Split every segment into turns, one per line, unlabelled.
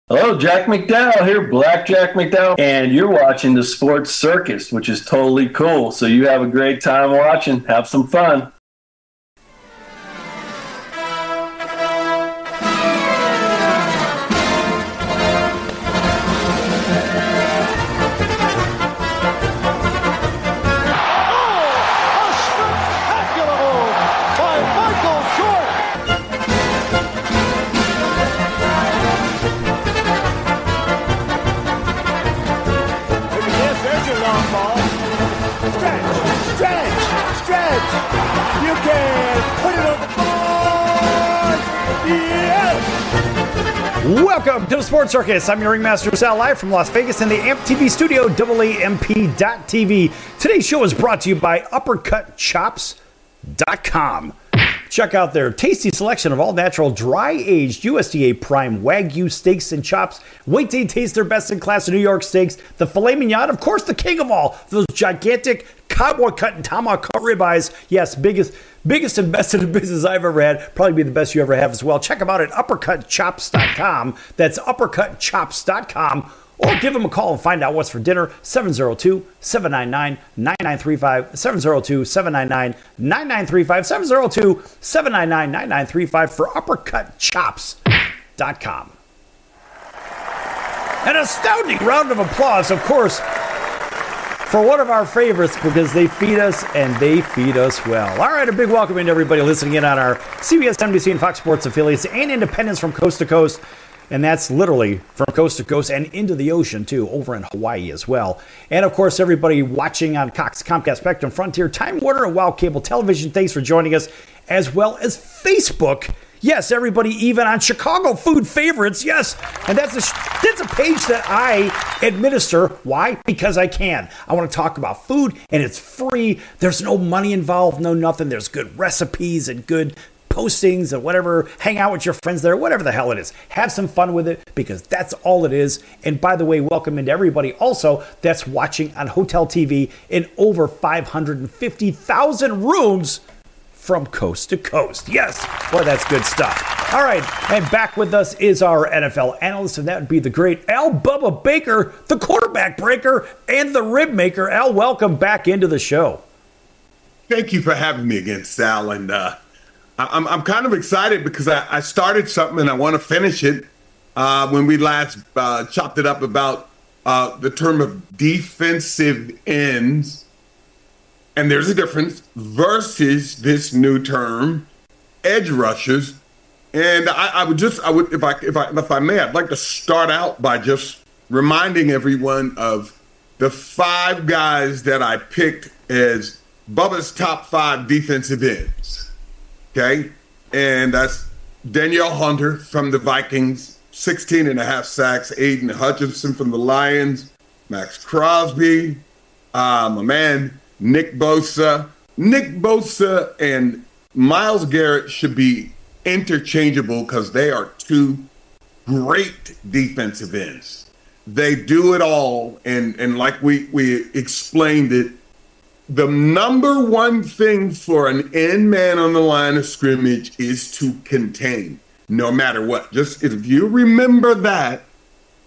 Hello, Jack McDowell here, Black Jack McDowell, and you're watching the Sports Circus, which is totally cool. So you have a great time watching. Have some fun.
Welcome to the Sports Circus. I'm your Ringmaster Sal, live from Las Vegas in the AMP TV studio, AAMP.TV. Today's show is brought to you by UppercutChops.com. Check out their tasty selection of all-natural, dry-aged USDA prime Wagyu steaks and chops. Wait till you taste their best-in-class New York steaks. The filet mignon, of course, the king of all. Those gigantic cowboy cut and tomahawk cut ribeyes. Yes, biggest and best in the business I've ever had. Probably be the best you ever have as well. Check them out at UppercutChops.com. That's UppercutChops.com. Or give them a call and find out what's for dinner. 702-799-9935. 702-799-9935. 702-799-9935 for UppercutChops.com. An astounding round of applause, of course, for one of our favorites, because they feed us and they feed us well. All right, a big welcome to everybody listening in on our CBS, NBC, and Fox Sports affiliates and independents from coast to coast. And that's literally from coast to coast and into the ocean, too, over in Hawaii as well. And, of course, everybody watching on Cox, Comcast, Spectrum, Frontier, Time Warner, and Wow Cable Television, thanks for joining us, as well as Facebook. Yes, everybody, even on Chicago Food Favorites, yes. And that's a page that I administer. Why? Because I can. I want to talk about food, and it's free. There's no money involved, no nothing. There's good recipes and good postings and whatever. Hang out with your friends there, whatever the hell it is. Have some fun with it, because that's all it is. And by the way, welcome into everybody also that's watching on Hotel TV in over 550,000 rooms from coast to coast. Yes, boy, that's good stuff. All right, and back with us is our NFL analyst, and that would be the great Al Bubba Baker, the quarterback breaker and the rib maker. Al, welcome back into the show.
Thank you for having me again, Sal. And I'm kind of excited because I started something and I want to finish it. When we last chopped it up about the term of defensive ends, and there's a difference, versus this new term, edge rushers. And if I may, I'd like to start out by just reminding everyone of the 5 guys that I picked as Bubba's top 5 defensive ends. Okay? And that's Danielle Hunter from the Vikings, 16 and a half sacks. Aiden Hutchinson from the Lions, Max Crosby, my man, Nick Bosa. Nick Bosa and Myles Garrett should be interchangeable because they are 2 great defensive ends. They do it all. And like we explained it, the number one thing for an end man on the line of scrimmage is to contain, no matter what. Just if you remember that,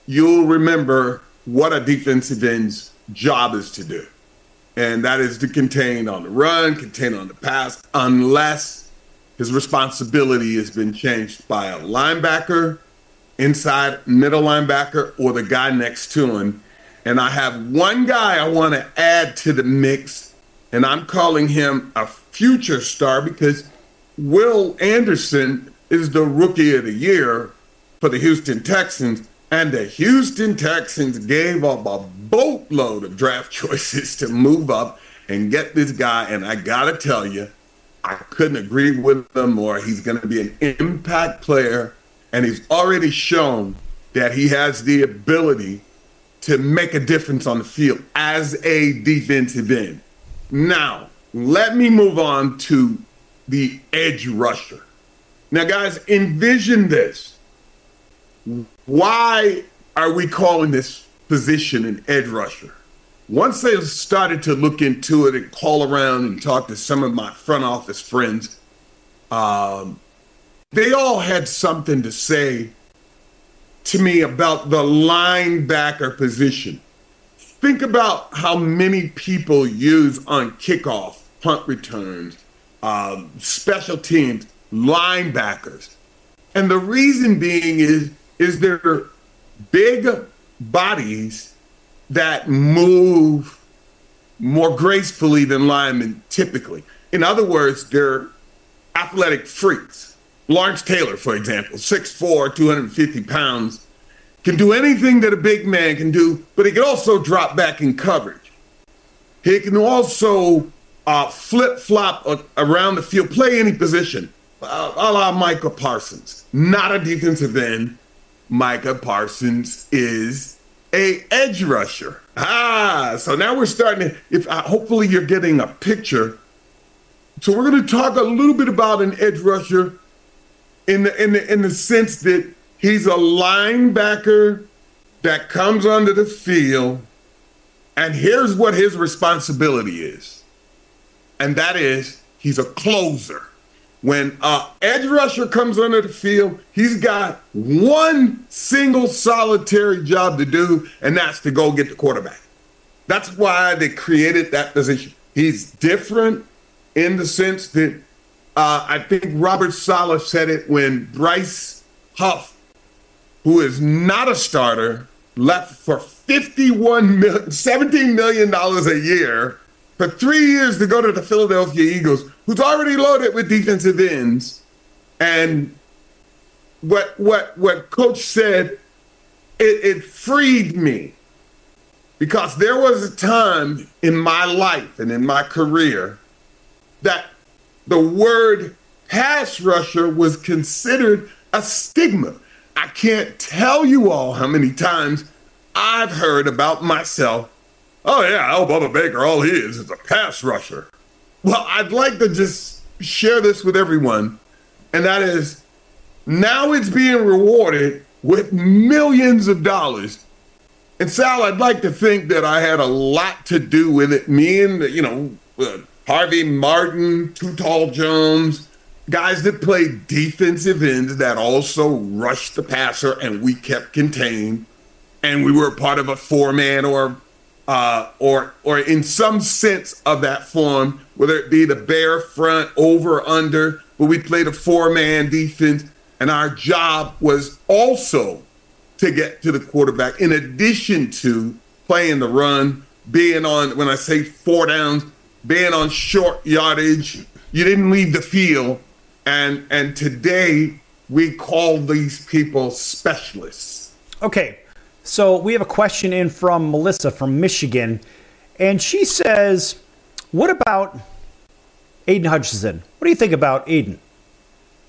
you'll remember what a defensive end's job is to do. And that is to contain on the run, contain on the pass, unless his responsibility has been changed by a linebacker, inside middle linebacker, or the guy next to him. And I have one guy I want to add to the mix, and I'm calling him a future star because Will Anderson is the rookie of the year for the Houston Texans. And the Houston Texans gave up a boatload of draft choices to move up and get this guy. And I got to tell you, I couldn't agree with him more. He's going to be an impact player, and he's already shown that he has the ability to make a difference on the field as a defensive end. Now, let me move on to the edge rusher. Now, guys, envision this. Why are we calling this position an edge rusher? Once they started to look into it and call around and talk to some of my front office friends, they all had something to say to me about the linebacker position. Think about how many people use on kickoff, punt returns, special teams, linebackers. And the reason being is they're big bodies that move more gracefully than linemen typically. In other words, they're athletic freaks. Lawrence Taylor, for example, 6'4", 250 pounds, can do anything that a big man can do, but he can also drop back in coverage. He can also flip-flop around the field, play any position, a la Micah Parsons. Not a defensive end. Micah Parsons is a edge rusher. So now we're starting to, hopefully you're getting a picture. So we're going to talk a little bit about an edge rusher in the sense that he's a linebacker that comes onto the field, and here's what his responsibility is. And that is, he's a closer. When an edge rusher comes onto the field, he's got one single solitary job to do, and that's to go get the quarterback. That's why they created that position. He's different in the sense that I think Robert Saleh said it when Bryce Huff, who is not a starter, left for $17 million a year for 3 years to go to the Philadelphia Eagles, who's already loaded with defensive ends. And what Coach said, it freed me, because there was a time in my life and in my career that the word pass rusher was considered a stigma. I can't tell you all how many times I've heard about myself, oh yeah, Bubba Baker, all he is a pass rusher. Well, I'd like to just share this with everyone, and that is, now it's being rewarded with millions of dollars. And Sal, I'd like to think that I had a lot to do with it. Me and, Harvey Martin, Too Tall Jones, guys that played defensive ends that also rushed the passer, and we kept contained. And we were part of a four-man or in some sense of that form, whether it be the bear front, over, under, but we played a four-man defense. And our job was also to get to the quarterback, in addition to playing the run, being on, when I say 4 downs, being on short yardage. You didn't leave the field. And today we call these people specialists.
Okay, so we have a question in from Melissa from Michigan, and she says, what about Aiden Hutchinson? What do you think about Aiden?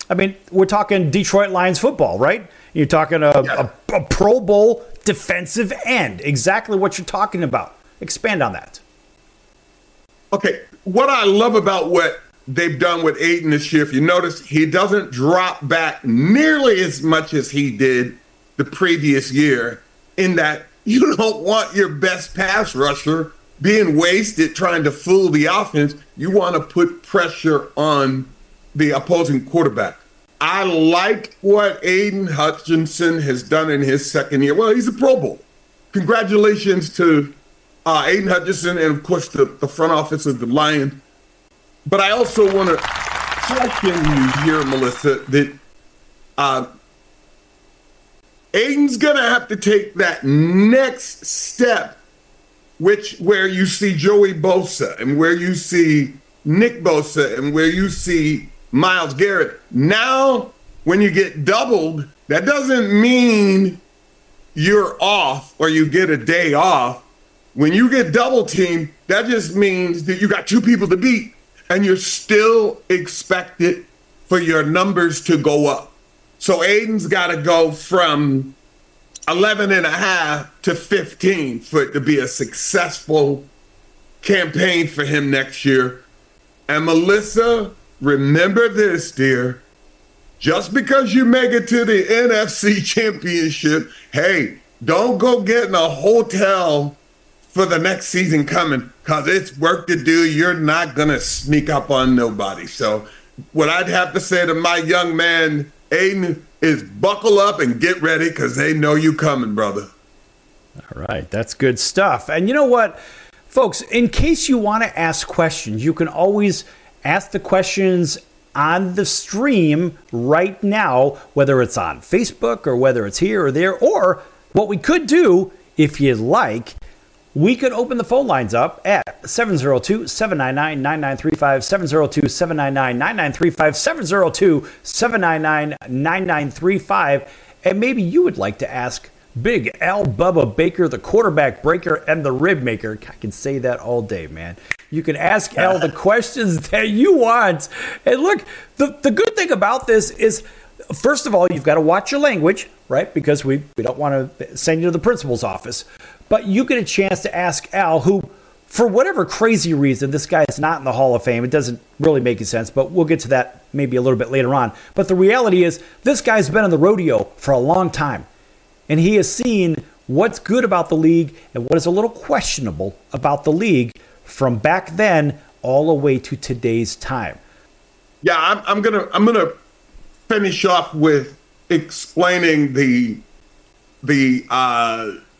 I mean, we're talking Detroit Lions football, right? You're talking a Pro Bowl defensive end. Exactly what you're talking about. Expand on that.
Okay, what I love about what they've done with Aiden this year, if you notice, he doesn't drop back nearly as much as he did the previous year, in that you don't want your best pass rusher being wasted trying to fool the offense. You want to put pressure on the opposing quarterback. I like what Aiden Hutchinson has done in his second year. Well, he's a Pro Bowl. Congratulations to Aiden Hutchinson and, of course, the front office of the Lions. But I also want to caution you here, Melissa, that Aiden's going to have to take that next step, where you see Joey Bosa and where you see Nick Bosa and where you see Myles Garrett. Now, when you get doubled, that doesn't mean you're off or you get a day off. When you get double teamed, that just means that you got 2 people to beat, and you're still expected for your numbers to go up. So Aiden's got to go from 11.5 to 15 for it to be a successful campaign for him next year. And Melissa, remember this, dear. Just because you make it to the NFC Championship, hey, don't go getting a hotel for the next season coming, because it's work to do. You're not going to sneak up on nobody. So what I'd have to say to my young man, Aiden, is buckle up and get ready because they know you coming, brother.
All right, that's good stuff. And you know what, folks, in case you want to ask questions, you can always ask the questions on the stream right now, whether it's on Facebook or whether it's here or there. Or what we could do, if you'd like, we could open the phone lines up at 702-799-9935, 702-799-9935, 702-799-9935, and maybe you would like to ask Big Al Bubba Baker, the quarterback breaker and the rib maker. I can say that all day, man. You can ask Al the questions that you want. And look, the good thing about this is, first of all, you've got to watch your language, right? Because we don't want to send you to the principal's office. But you get a chance to ask Al, who, for whatever crazy reason, this guy is not in the Hall of Fame. It doesn't really make sense, but we'll get to that maybe a little bit later on. But the reality is, this guy's been on the rodeo for a long time. And he has seen what's good about the league and what is a little questionable about the league from back then all the way to today's time.
Yeah, I'm gonna finish off with explaining the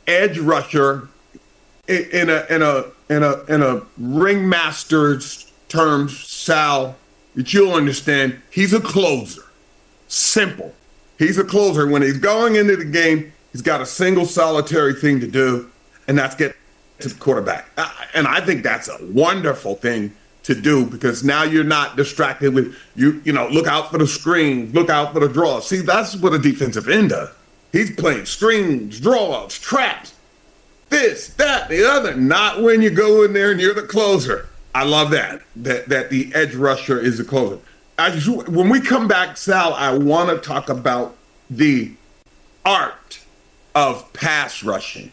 edge rusher in a ringmaster's terms, Sal, that you'll understand. He's a closer. Simple. He's a closer. When he's going into the game, he's got a single solitary thing to do, and that's get to the quarterback. And I think that's a wonderful thing to do, because now you're not distracted with, you know, look out for the screens, look out for the draws. See, that's what a defensive end does. He's playing screens, draws, traps, this, that, the other. Not when you go in there and you're the closer. I love that the edge rusher is the closer. When we come back, Sal, I want to talk about the art of pass rushing.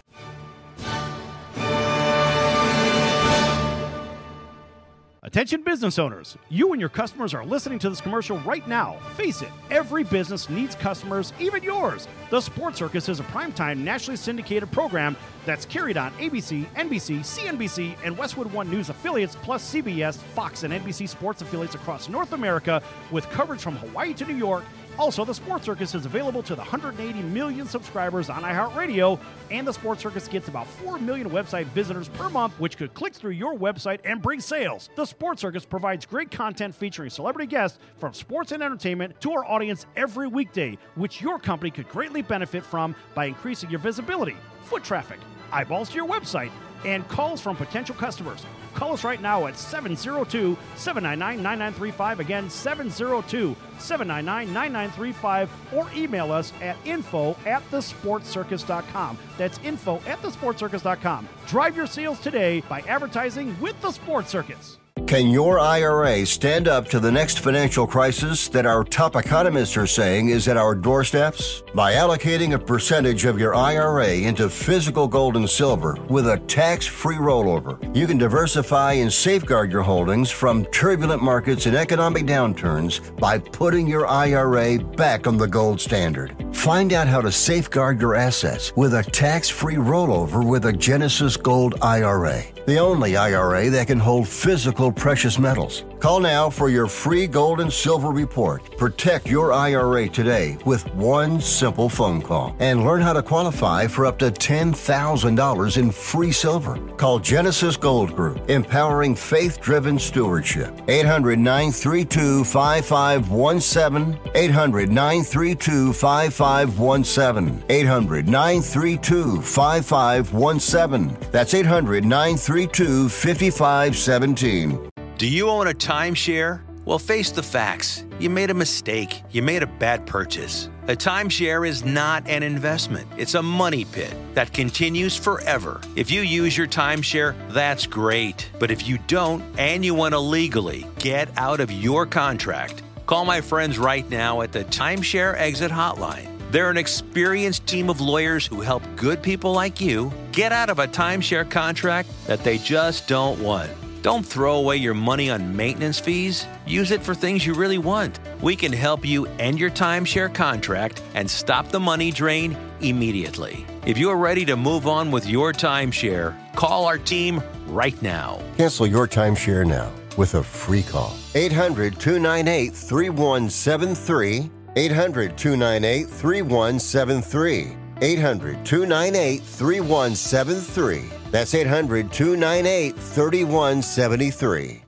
Attention business owners, you and your customers are listening to this commercial right now. Face it, every business needs customers, even yours. The Sports Circus is a primetime nationally syndicated program that's carried on ABC, NBC, CNBC, and Westwood One News affiliates, plus CBS, Fox, and NBC sports affiliates across North America, with coverage from Hawaii to New York. Also, the Sports Circus is available to the 180 million subscribers on iHeartRadio, and the Sports Circus gets about 4 million website visitors per month, which could click through your website and bring sales. The Sports Circus provides great content featuring celebrity guests from sports and entertainment to our audience every weekday, which your company could greatly benefit from by increasing your visibility, foot traffic, eyeballs to your website, and calls from potential customers. Call us right now at 702-799-9935. Again, 702-799-9935. Or email us at info@thesportscircus.com. That's info@thesportscircus.com. Drive your sales today by advertising with the Sports Circus.
Can your IRA stand up to the next financial crisis that our top economists are saying is at our doorsteps? By allocating a percentage of your IRA into physical gold and silver with a tax-free rollover, you can diversify and safeguard your holdings from turbulent markets and economic downturns by putting your IRA back on the gold standard. Find out how to safeguard your assets with a tax-free rollover with a Genesis Gold IRA, the only IRA that can hold physical precious metals. Call now for your free gold and silver report. Protect your IRA today with one simple phone call and learn how to qualify for up to $10,000 in free silver. Call Genesis Gold Group, empowering faith-driven stewardship. 800-932-5517. 800-932-5517. 800-932-5517. That's 800-932-5517.
Do you own a timeshare? Well, face the facts. You made a mistake. You made a bad purchase. A timeshare is not an investment. It's a money pit that continues forever. If you use your timeshare, that's great. But if you don't, and you want to legally get out of your contract, call my friends right now at the Timeshare Exit Hotline. They're an experienced team of lawyers who help good people like you get out of a timeshare contract that they just don't want. Don't throw away your money on maintenance fees. Use it for things you really want. We can help you end your timeshare contract and stop the money drain immediately. If you're ready to move on with your timeshare, call our team right now.
Cancel your timeshare now with a free call. 800-298-3173. 800-298-3173. 800-298-3173. That's 800-298-3173.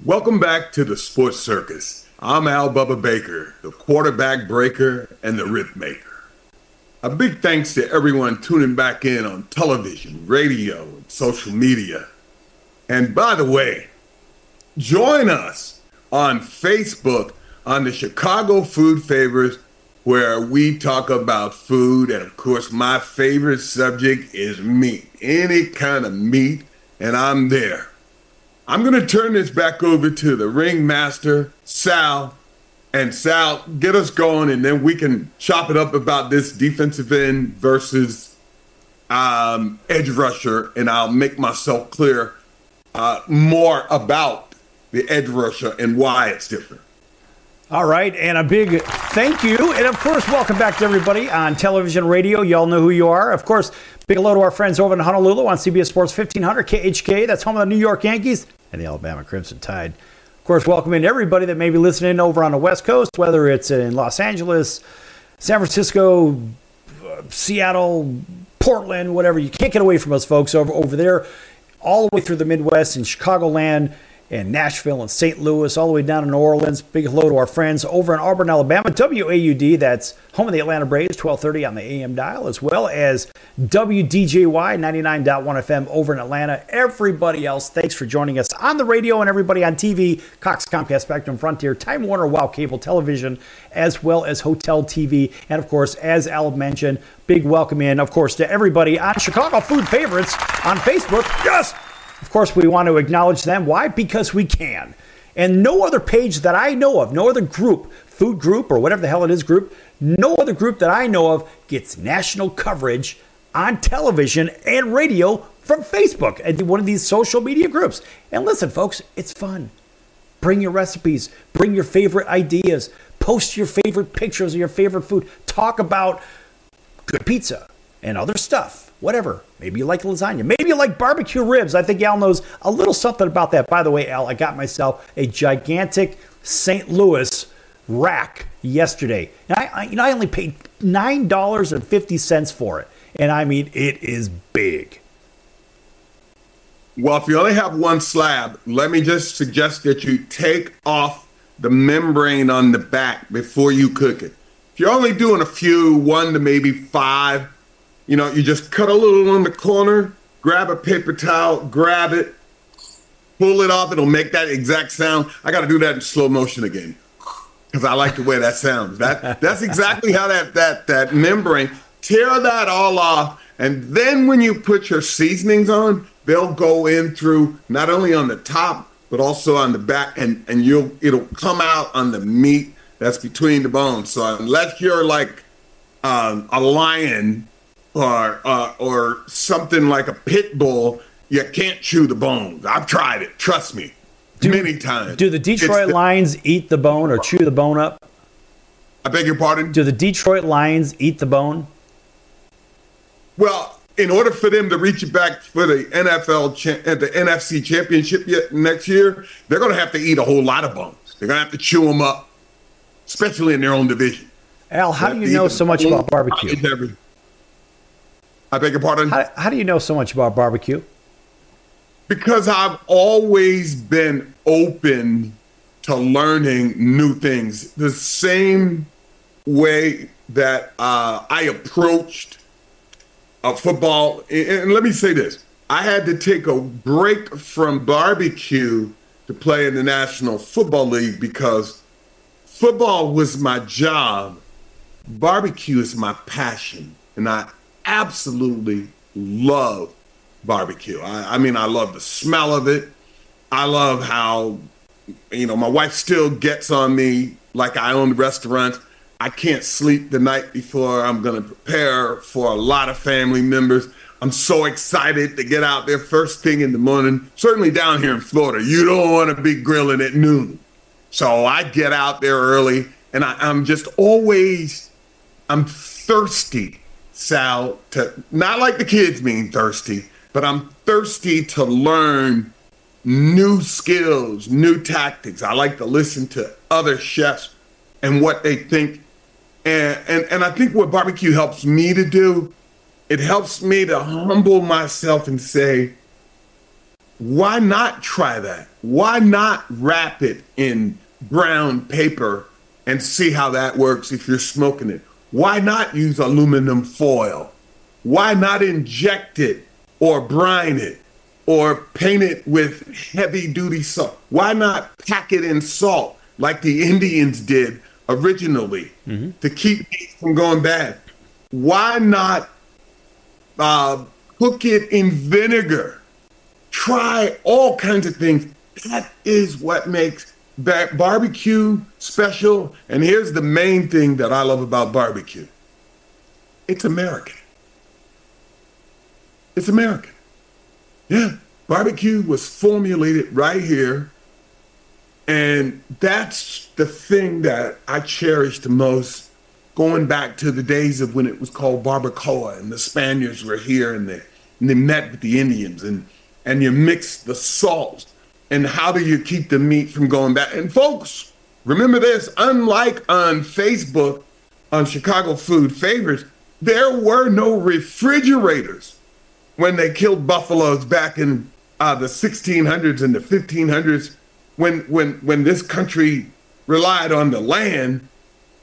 Welcome back to the Sports Circus. I'm Al Bubba Baker, the quarterback breaker and the rip maker. A big thanks to everyone tuning back in on television, radio, and social media. And by the way, join us on Facebook on the Chicago Food Favorites, where we talk about food. And of course, my favorite subject is meat, any kind of meat, and I'm there. I'm going to turn this back over to the Ringmaster, Sal. And Sal, get us going, and then we can chop it up about this defensive end versus edge rusher, and I'll make myself clear more about the edge rusher and why it's different.
All right, and a big thank you. And, of course, welcome back to everybody on television, radio. You all know who you are. Of course, big hello to our friends over in Honolulu on CBS Sports 1500 KHK. That's home of the New York Yankees and the Alabama Crimson Tide. Of course, welcome in everybody that may be listening over on the West Coast, whether it's in Los Angeles, San Francisco, Seattle, Portland, whatever. You can't get away from us, folks, over there, all the way through the Midwest and Chicagoland and Nashville and St. Louis, all the way down to New Orleans. Big hello to our friends over in Auburn, Alabama. WAUD, that's home of the Atlanta Braves, 1230 on the AM dial, as well as WDJY 99.1 FM over in Atlanta. Everybody else, thanks for joining us on the radio, and everybody on TV, Cox, Comcast, Spectrum, Frontier, Time Warner, Wow Cable Television, as well as Hotel TV. And, of course, as Al mentioned, big welcome in, of course, to everybody on Chicago Food Favorites on Facebook. Yes! Of course, we want to acknowledge them. Why? Because we can. And no other page that I know of, no other group, food group or whatever the hell it is group, no other group that I know of gets national coverage on television and radio from Facebook and one of these social media groups. And listen, folks, it's fun. Bring your recipes. Bring your favorite ideas. Post your favorite pictures of your favorite food. Talk about good pizza and other stuff. Whatever. Maybe you like lasagna. Maybe you like barbecue ribs. I think Al knows a little something about that. By the way, Al, I got myself a gigantic St. Louis rack yesterday. And I only paid $9.50 for it. And I mean, it is big.
Well, if you only have one slab, let me just suggest that you take off the membrane on the back before you cook it. If you're only doing a few, 1 to maybe 5, you know, you just cut a little on the corner, grab a paper towel, grab it, pull it off. It'll make that exact sound. I got to do that in slow motion again because I like the way that sounds. That's exactly how that membrane, tear that all off. And then when you put your seasonings on, they'll go in through not only on the top, but also on the back, and it'll come out on the meat that's between the bones. So unless you're like a lion, or something like a pit bull, you can't chew the bones. I've tried it. Trust me. Many times.
Do the Detroit Lions eat the bone or chew the bone up?
I beg your pardon?
Do the Detroit Lions eat the bone?
Well, in order for them to reach it back for the the NFC championship next year, they're going to have to eat a whole lot of bones. They're going to have to chew them up, especially in their own division.
Al, how do you know so much about barbecue?
I beg your pardon?
How do you know so much about barbecue?
Because I've always been open to learning new things. The same way that I approached football. And let me say this. I had to take a break from barbecue to play in the National Football League because football was my job. Barbecue is my passion. And I absolutely love barbecue. I mean, I love the smell of it. I love how, my wife still gets on me like I own the restaurant. I can't sleep the night before. I'm going to prepare for a lot of family members. I'm so excited to get out there first thing in the morning. Certainly down here in Florida, you don't want to be grilling at noon. So I get out there early, and I'm just always, I'm thirsty, Sal, to not like the kids mean thirsty. but I'm thirsty to learn new skills, new tactics. I like to listen to other chefs and what they think. And I think what barbecue helps me to do, it helps me to humble myself and say, why not try that? Why not wrap it in brown paper and see how that works if you're smoking it? Why not use aluminum foil? Why not inject it or brine it or paint it with heavy duty salt? Why not pack it in salt like the Indians did originally to keep meat from going bad? Why not cook it in vinegar? Try all kinds of things. That is what makes barbecue special. And here's the main thing that I love about barbecue. It's American. It's American. Yeah, barbecue was formulated right here. And that's the thing that I cherish the most, going back to the days of when it was called barbacoa and the Spaniards were here and they met with the Indians and you mix the salts. And how do you keep the meat from going bad? And folks, remember this, unlike on Facebook, on Chicago Food Favorites, there were no refrigerators when they killed buffaloes back in the 1600s and the 1500s, when this country relied on the land.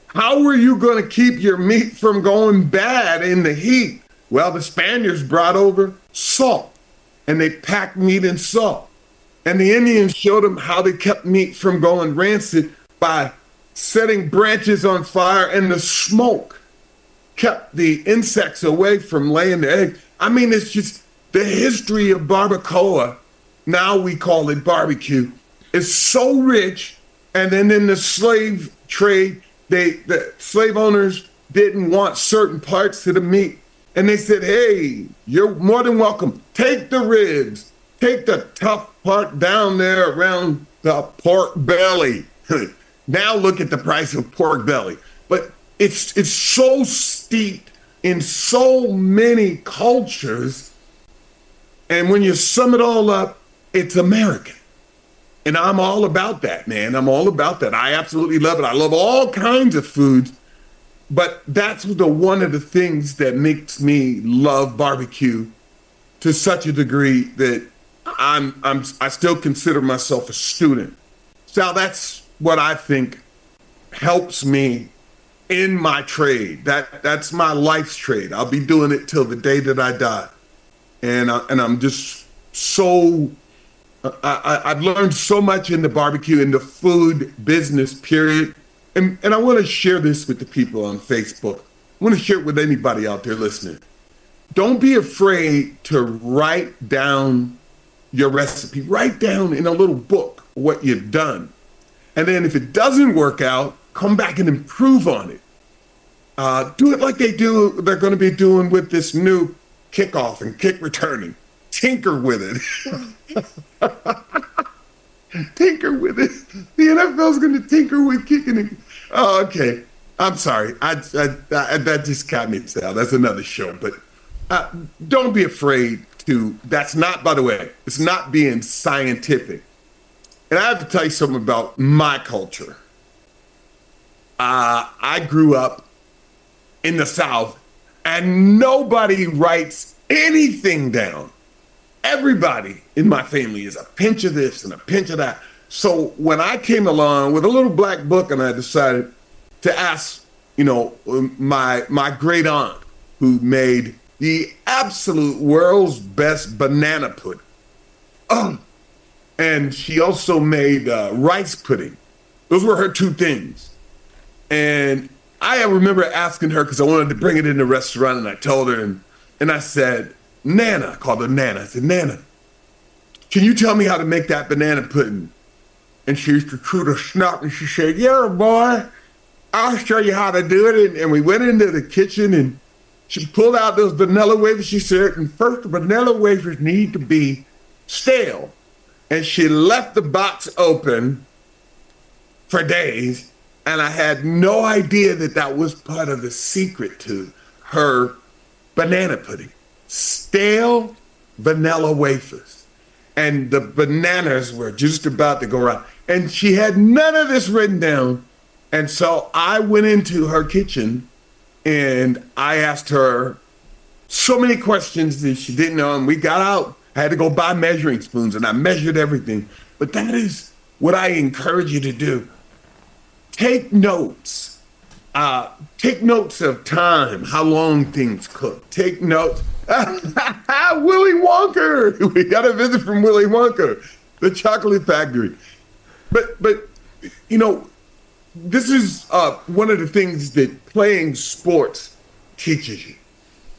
How were you going to keep your meat from going bad in the heat? Well, the Spaniards brought over salt, and they packed meat in salt. And the Indians showed them how they kept meat from going rancid by setting branches on fire, and the smoke kept the insects away from laying their eggs. I mean, it's just the history of barbacoa. Now we call it barbecue. Is so rich. And then in the slave trade, the slave owners didn't want certain parts of the meat. And they said, hey, you're more than welcome. Take the ribs. Take the tough part down there around the pork belly. Now look at the price of pork belly. But it's so steeped in so many cultures. And when you sum it all up, it's American. And I'm all about that, man. I'm all about that. I absolutely love it. I love all kinds of foods. But that's one of the things that makes me love barbecue to such a degree that I still consider myself a student. Sal, that's what I think helps me in my trade. That's my life's trade. I'll be doing it till the day that I die. And I'm just so, I've learned so much in the barbecue, in the food business, period. And I want to share this with the people on Facebook. I want to share it with anybody out there listening. Don't be afraid to write down your recipe. Write down in a little book what you've done. And then if it doesn't work out, come back and improve on it. Do it like they're going to be doing with this new kickoff and kick returning. Tinker with it. Tinker with it. The NFL's going to tinker with kicking it. Oh, okay. I'm sorry. That just got me, Sal. That's another show. But don't be afraid to. That's not, by the way, it's not being scientific. And I have to tell you something about my culture. I grew up in the South, and nobody writes anything down. Everybody in my family is a pinch of this and a pinch of that. So when I came along with a little black book and I decided to ask, my great aunt, who made the absolute world's best banana pudding. And she also made rice pudding. Those were her two things. And I remember asking her, because I wanted to bring it in the restaurant, and I told her, and I said, Nana, I called her Nana. I said, Nana, can you tell me how to make that banana pudding? And she used to chew the snot, and she said, yeah, boy, I'll show you how to do it. And we went into the kitchen, and she pulled out those vanilla wafers. She said, and first, the vanilla wafers need to be stale. And she left the box open for days, and I had no idea that was part of the secret to her banana pudding. Stale vanilla wafers. And the bananas were just about to go around. And she had none of this written down. And so I went into her kitchen and I asked her so many questions that she didn't know. And we got out. I had to go buy measuring spoons and I measured everything. But that is what I encourage you to do. Take notes. Take notes of time, how long things cook. Take notes. Willy Wonka. We got a visit from Willy Wonka, the chocolate factory. But you know, this is one of the things that playing sports teaches you.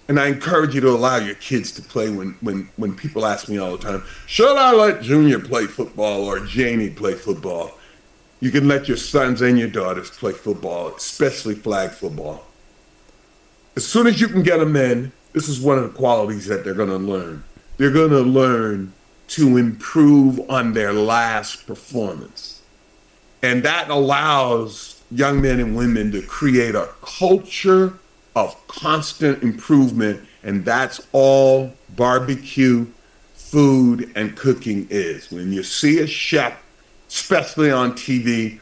And I encourage you to allow your kids to play when people ask me all the time, should I let Junior play football or Janie play football? You can let your sons and your daughters play football, especially flag football. As soon as you can get them in, this is one of the qualities that they're going to learn. They're going to learn to improve on their last performance. And that allows young men and women to create a culture of constant improvement. And that's all barbecue, food, and cooking is. When you see a chef, especially on TV,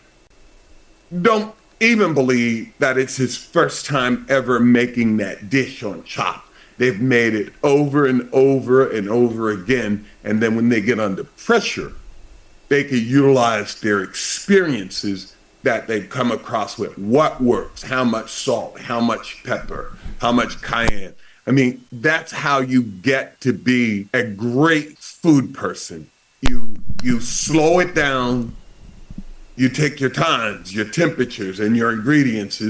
don't even believe that it's his first time ever making that dish on Chopped. They've made it over and over and over again. And then when they get under pressure, they can utilize their experiences that they've come across with. What works, how much salt, how much pepper, how much cayenne. I mean, that's how you get to be a great food person. You slow it down, you take your times, your temperatures, and your ingredients,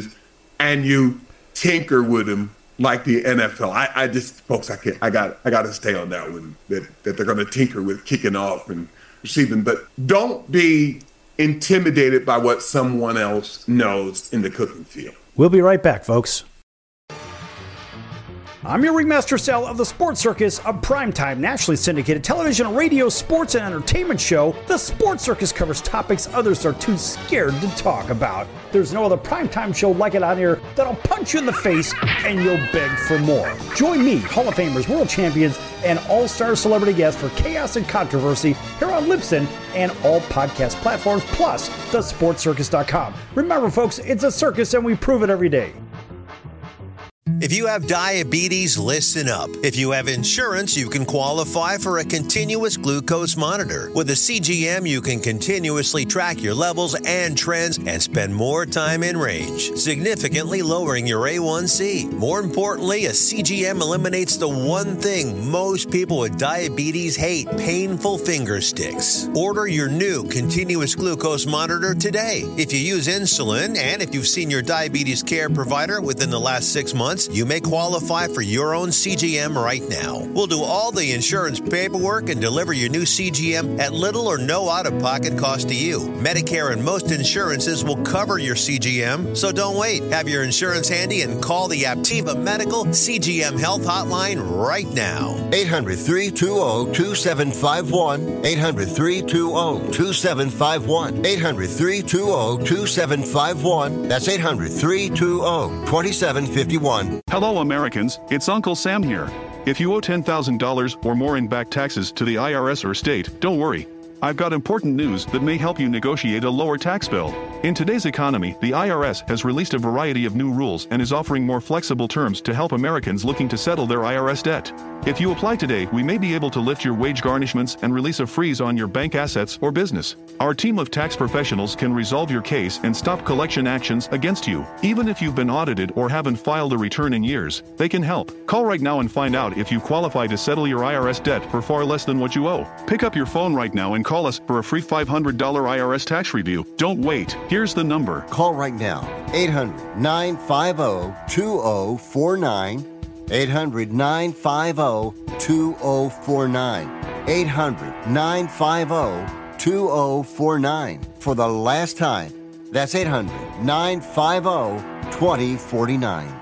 and you tinker with them like the NFL. I just, folks, I got to stay on that one, that they're going to tinker with kicking off and receiving. But don't be intimidated by what someone else knows in the cooking field.
We'll be right back, folks. I'm your Ringmaster Sal of the Sports Circus, a primetime, nationally syndicated television, radio, sports, and entertainment show. The Sports Circus covers topics others are too scared to talk about. There's no other primetime show like it on here that'll punch you in the face and you'll beg for more. Join me, Hall of Famers, world champions, and all-star celebrity guests for chaos and controversy here on Libsyn and all podcast platforms, plus thesportscircus.com. Remember, folks, it's a circus and we prove it every day.
If you have diabetes, listen up. If you have insurance, you can qualify for a continuous glucose monitor. With a CGM, you can continuously track your levels and trends and spend more time in range, significantly lowering your A1C. More importantly, a CGM eliminates the one thing most people with diabetes hate: painful finger sticks. Order your new continuous glucose monitor today. If you use insulin and if you've seen your diabetes care provider within the last 6 months, you may qualify for your own CGM right now. We'll do all the insurance paperwork and deliver your new CGM at little or no out-of-pocket cost to you. Medicare and most insurances will cover your CGM, so don't wait. Have your insurance handy and call the Aptiva Medical CGM Health Hotline right now.
800-320-2751. 800-320-2751. 800-320-2751. That's 800-320-2751.
Hello, Americans. It's Uncle Sam here. If you owe $10,000 or more in back taxes to the IRS or state, don't worry. I've got important news that may help you negotiate a lower tax bill. In today's economy, the IRS has released a variety of new rules and is offering more flexible terms to help Americans looking to settle their IRS debt. If you apply today, we may be able to lift your wage garnishments and release a freeze on your bank assets or business. Our team of tax professionals can resolve your case and stop collection actions against you. Even if you've been audited or haven't filed a return in years, they can help. Call right now and find out if you qualify to settle your IRS debt for far less than what you owe. Pick up your phone right now and call us for a free $500 IRS tax review. Don't wait. Here's the number.
Call right now. 800-950-2049. 800-950-2049. 800-950-2049. For the last time, that's 800-950-2049.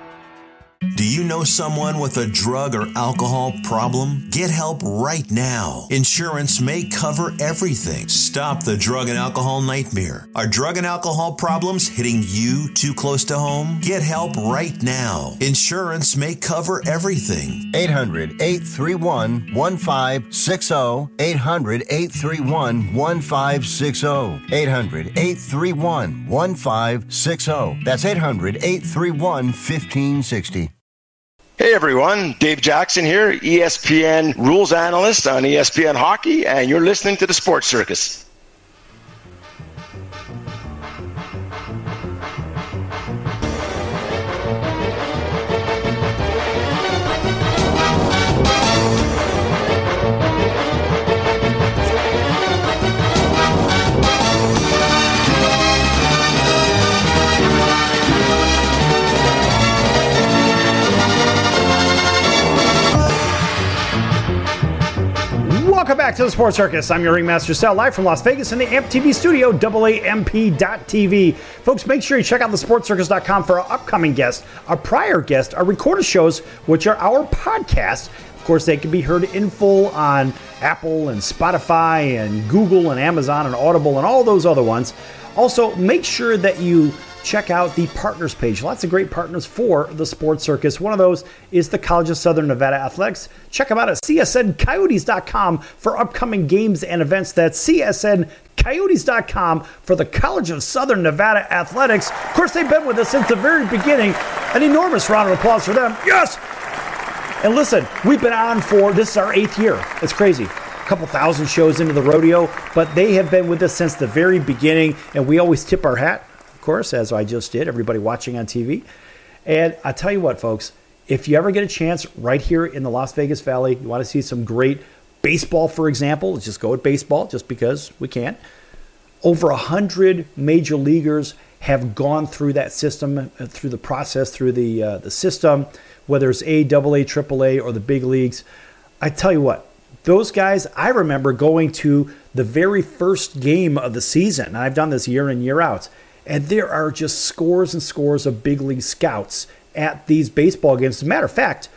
Do you know someone with a drug or alcohol problem? Get help right now. Insurance may cover everything. Stop the drug and alcohol nightmare. Are drug and alcohol problems hitting you too close to home? Get help right now. Insurance may cover everything.
800-831-1560. 800-831-1560. 800-831-1560. That's 800-831-1560.
Hey everyone, Dave Jackson here, ESPN rules analyst on ESPN Hockey, and you're listening to the Sports Circus.
Welcome back to the Sports Circus. I'm your Ringmaster Sal, live from Las Vegas in the AMP TV studio, AAMP.TV. Folks, make sure you check out thesportscircus.com for our upcoming guests, our prior guests, our recorded shows, which are our podcasts. Of course, they can be heard in full on Apple and Spotify and Google and Amazon and Audible and all those other ones. Also, make sure that you check out the partners page. Lots of great partners for the Sports Circus. One of those is the College of Southern Nevada Athletics. Check them out at csncoyotes.com for upcoming games and events. That's csncoyotes.com for the College of Southern Nevada Athletics. Of course, they've been with us since the very beginning. An enormous round of applause for them. Yes! And listen, we've been on for, this is our 8th year. It's crazy. A couple thousand shows into the rodeo, but they have been with us since the very beginning, and we always tip our hat, of course, as I just did, everybody watching on TV. And I tell you what, folks, if you ever get a chance right here in the Las Vegas Valley, you want to see some great baseball, for example, let's just go with baseball just because we can. Over 100 major leaguers have gone through that system, through the process, through the system, whether it's A, AA, AAA, or the big leagues. I tell you what, those guys, I remember going to the very first game of the season, and I've done this year in, year out, and there are just scores and scores of big league scouts at these baseball games. As a matter of fact,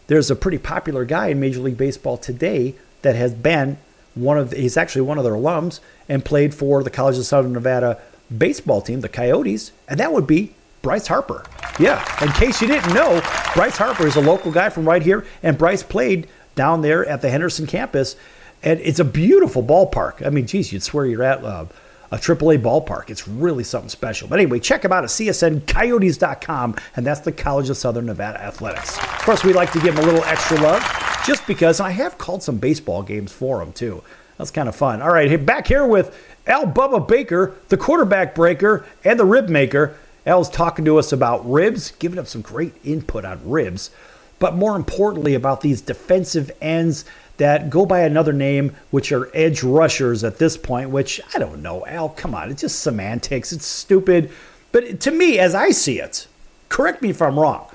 there's a pretty popular guy in Major League Baseball today that has been he's actually one of their alums and played for the College of Southern Nevada baseball team, the Coyotes, and that would be Bryce Harper. Yeah, in case you didn't know, Bryce Harper is a local guy from right here, and Bryce played down there at the Henderson campus, and it's a beautiful ballpark. I mean, geez, you'd swear you're at a AAA ballpark. It's really something special. But anyway, check them out at csncoyotes.com, and that's the College of Southern Nevada Athletics. Of course, we'd like to give them a little extra love just because, and I have called some baseball games for them too. That's kind of fun. All right, back here with Al Bubba Baker, the quarterback breaker and the rib maker. Al's talking to us about ribs, giving up some great input on ribs, but more importantly about these defensive ends that go by another name, which are edge rushers at this point, which I don't know, Al, come on, it's just semantics, it's stupid. But to me, as I see it, correct me if I'm wrong,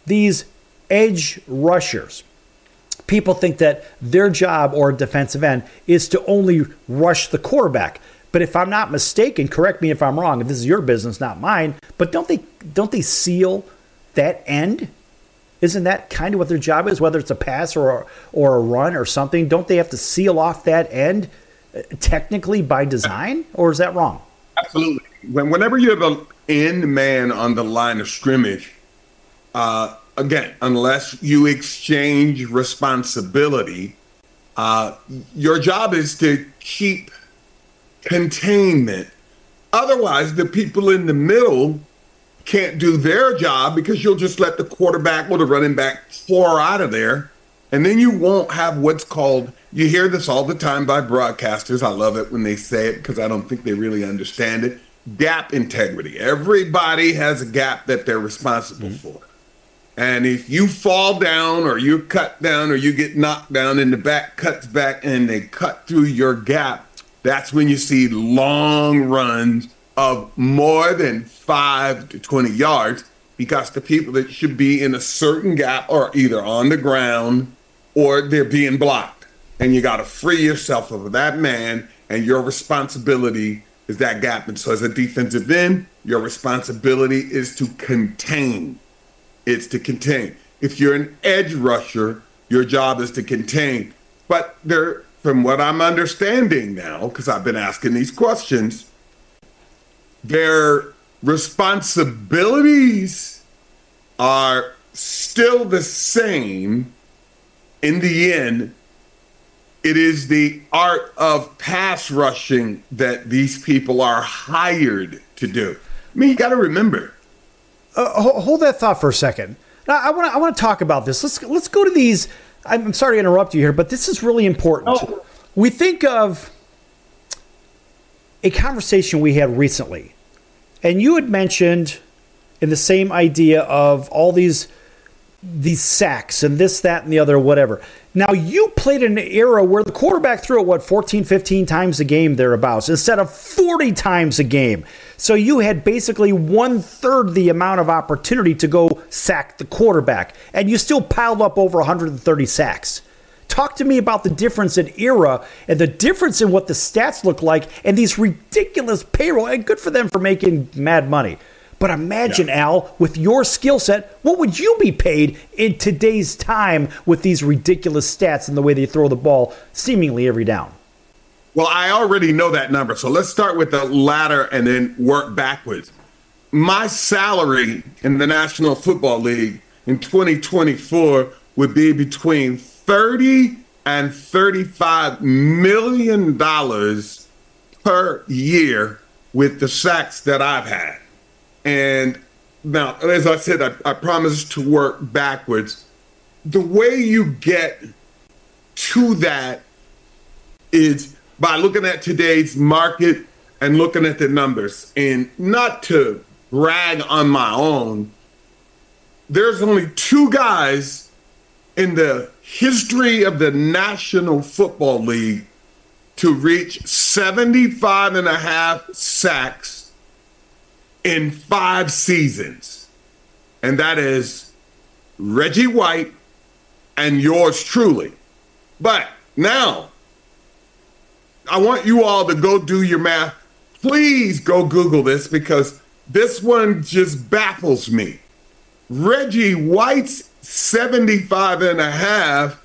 these edge rushers, people think that their job or defensive end is to only rush the quarterback. But if I'm not mistaken, correct me if I'm wrong, if this is your business, not mine, but don't they seal that end? Isn't that kind of what their job is, whether it's a pass or a run or something? Don't they have to seal off that end technically by design, or is that wrong?
Absolutely. Whenever you have an end man on the line of scrimmage, again, unless you exchange responsibility, your job is to keep containment. Otherwise, the people in the middle can't do their job because you'll just let the quarterback or the running back pour out of there. And then you won't have what's called, you hear this all the time by broadcasters. I love it when they say it because I don't think they really understand it. Gap integrity. Everybody has a gap that they're responsible for. And if you fall down or you cut down or you get knocked down and the back cuts back and they cut through your gap, that's when you see long runs of more than 5 to 20 yards because the people that should be in a certain gap are either on the ground or they're being blocked. And you got to free yourself of that man, and your responsibility is that gap. And so as a defensive end, your responsibility is to contain. It's to contain. If you're an edge rusher, your job is to contain. But there, from what I'm understanding now, because I've been asking these questions, their responsibilities are still the same. In the end, it is the art of pass rushing that these people are hired to do. I mean, you got to remember.
Hold that thought for a second. Now, I want to talk about this. Let's go to these. I'm sorry to interrupt you here, but this is really important. Oh. We think of a conversation we had recently, and you had mentioned in the same idea of all these sacks and this, that, and the other, whatever. Now, you played in an era where the quarterback threw it, 14, 15 times a game thereabouts, instead of 40 times a game. So you had basically 1/3 the amount of opportunity to go sack the quarterback, and you still piled up over 130 sacks. Talk to me about the difference in era and the difference in what the stats look like and these ridiculous payroll, and good for them for making mad money. But imagine, Al, with your skill set, what would you be paid in today's time with these ridiculous stats and the way they throw the ball seemingly every down?
Well, I already know that number. So let's start with the latter and then work backwards. My salary in the National Football League in 2024 would be between $30 and $35 million per year with the sacks that I've had. And now, as I said, I promised to work backwards. The way you get to that is by looking at today's market and looking at the numbers. And not to brag on my own, there's only 2 guys in the history of the National Football League to reach 75.5 sacks in 5 seasons. And that is Reggie White and yours truly. But now, I want you all to go do your math. Please go Google this because this one just baffles me. Reggie White's 75.5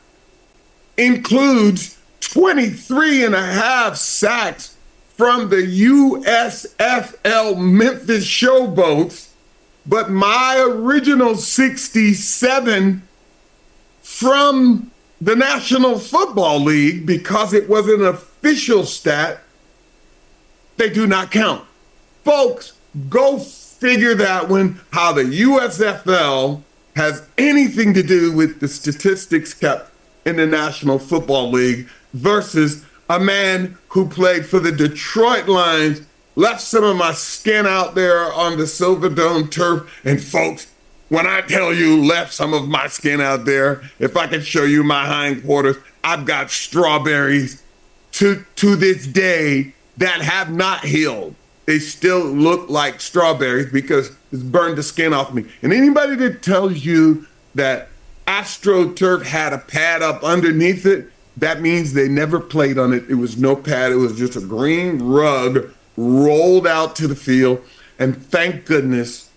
includes 23.5 sacks from the USFL Memphis Showboats, but my original 67 from the National Football League, because it was an official stat, they do not count. Folks, go figure that one, how the USFL has anything to do with the statistics kept in the National Football League versus a man who played for the Detroit Lions, left some of my skin out there on the Silverdome turf. And folks, when I tell you left some of my skin out there, if I can show you my hindquarters, I've got strawberries to this day that have not healed. They still look like strawberries because it's burned the skin off me. And anybody that tells you that AstroTurf had a pad up underneath it, that means they never played on it. It was no pad. It was just a green rug rolled out to the field. And thank goodness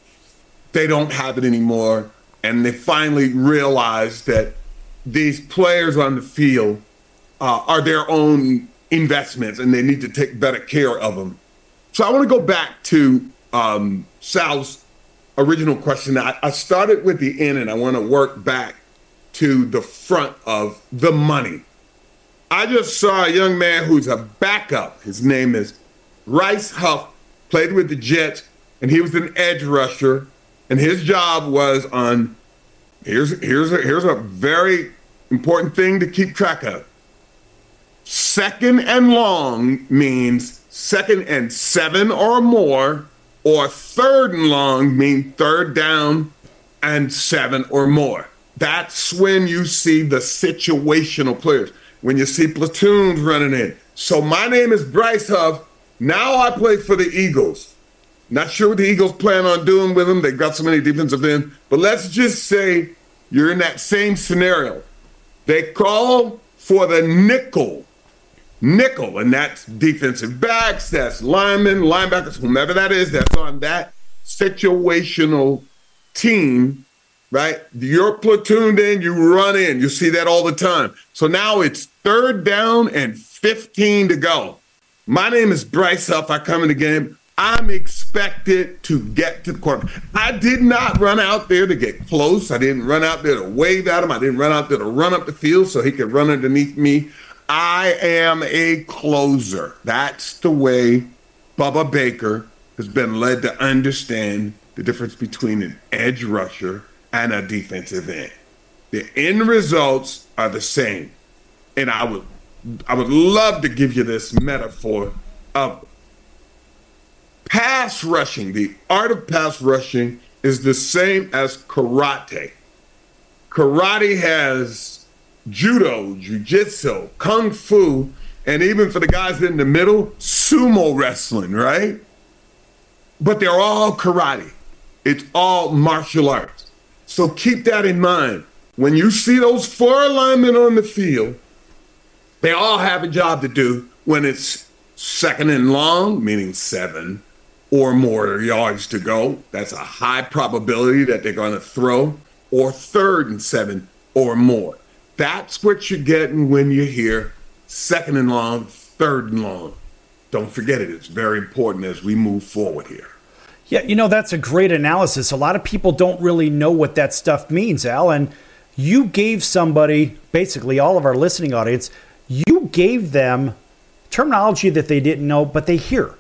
they don't have it anymore. And they finally realized that these players on the field are their own investments and they need to take better care of them. So I want to go back to Sal's original question. I started with the end and I want to work back to the front of the money. I just saw a young man who's a backup. His name is Bryce Huff, played with the Jets, and he was an edge rusher. And his job was on, here's a very important thing to keep track of. 2nd and long means 2nd and 7 or more, or 3rd and long means 3rd down and 7 or more. That's when you see the situational players, when you see platoons running in. So my name is Bryce Huff. Now I play for the Eagles. Not sure what the Eagles plan on doing with them. They've got so many defensive ends. But let's just say you're in that same scenario. They call for the nickel, and that's defensive backs, that's linemen, linebackers, whomever that is, that's on that situational team. right? You're platooned in, you run in. You see that all the time. So now it's 3rd down and 15 to go. My name is Bryce Huff. I come in the game. I'm expected to get to the quarterback. I did not run out there to get close. I didn't run out there to wave at him. I didn't run out there to run up the field so he could run underneath me. I am a closer. That's the way Bubba Baker has been led to understand the difference between an edge rusher and a defensive end. The end results are the same. And I would love to give you this metaphor of pass rushing. The art of pass rushing is the same as karate. Karate has judo, jiu-jitsu, kung fu, and even for the guys in the middle, sumo wrestling, right? But they're all karate. It's all martial arts. So keep that in mind. When you see those 4 linemen on the field, they all have a job to do. When it's 2nd and long, meaning 7 or more yards to go, that's a high probability that they're going to throw, or 3rd and 7 or more. That's what you're getting when you hear 2nd and long, 3rd and long. Don't forget it. It's very important as we move forward here.
Yeah, that's a great analysis. A lot of people don't really know what that stuff means, Al. And you gave somebody, basically all of our listening audience, you gave them terminology that they didn't know, but they hear.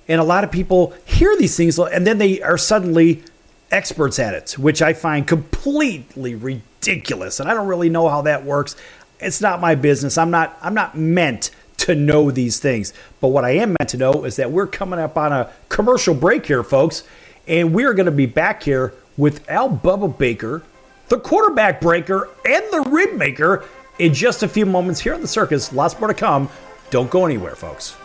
And a lot of people hear these things, and then they are suddenly experts at it, which I find completely ridiculous. And I don't really know how that works. It's not my business. I'm not meant to know these things. But what I am meant to know is that we're coming up on a commercial break here, folks. And we're going to be back here with Al Bubba Baker, the quarterback breaker and the rib maker, in just a few moments here on the circus. Lots more to come. Don't go anywhere, folks.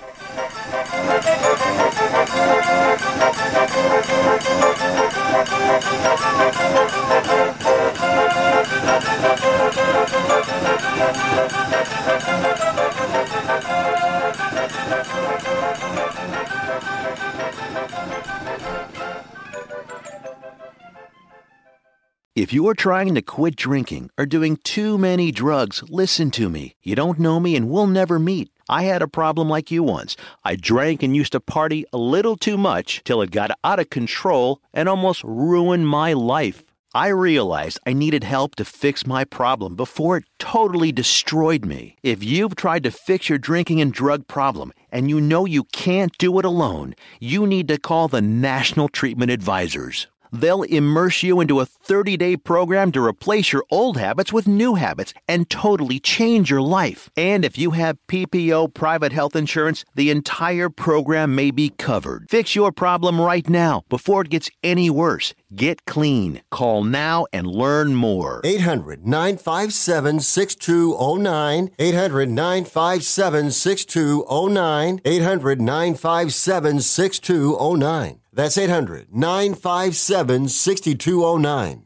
If you're trying to quit drinking or doing too many drugs, listen to me. You don't know me and we'll never meet. I had a problem like you once. I drank and used to party a little too much till it got out of control and almost ruined my life. I realized I needed help to fix my problem before it totally destroyed me. If you've tried to fix your drinking and drug problem and you know you can't do it alone, you need to call the National Treatment Advisors. They'll immerse you into a 30-day program to replace your old habits with new habits and totally change your life. And if you have PPO private health insurance, the entire program may be covered. Fix your problem right now before it gets any worse. Get clean. Call now and learn more.
800-957-6209. 800-957-6209. 800-957-6209. That's 800-957-6209.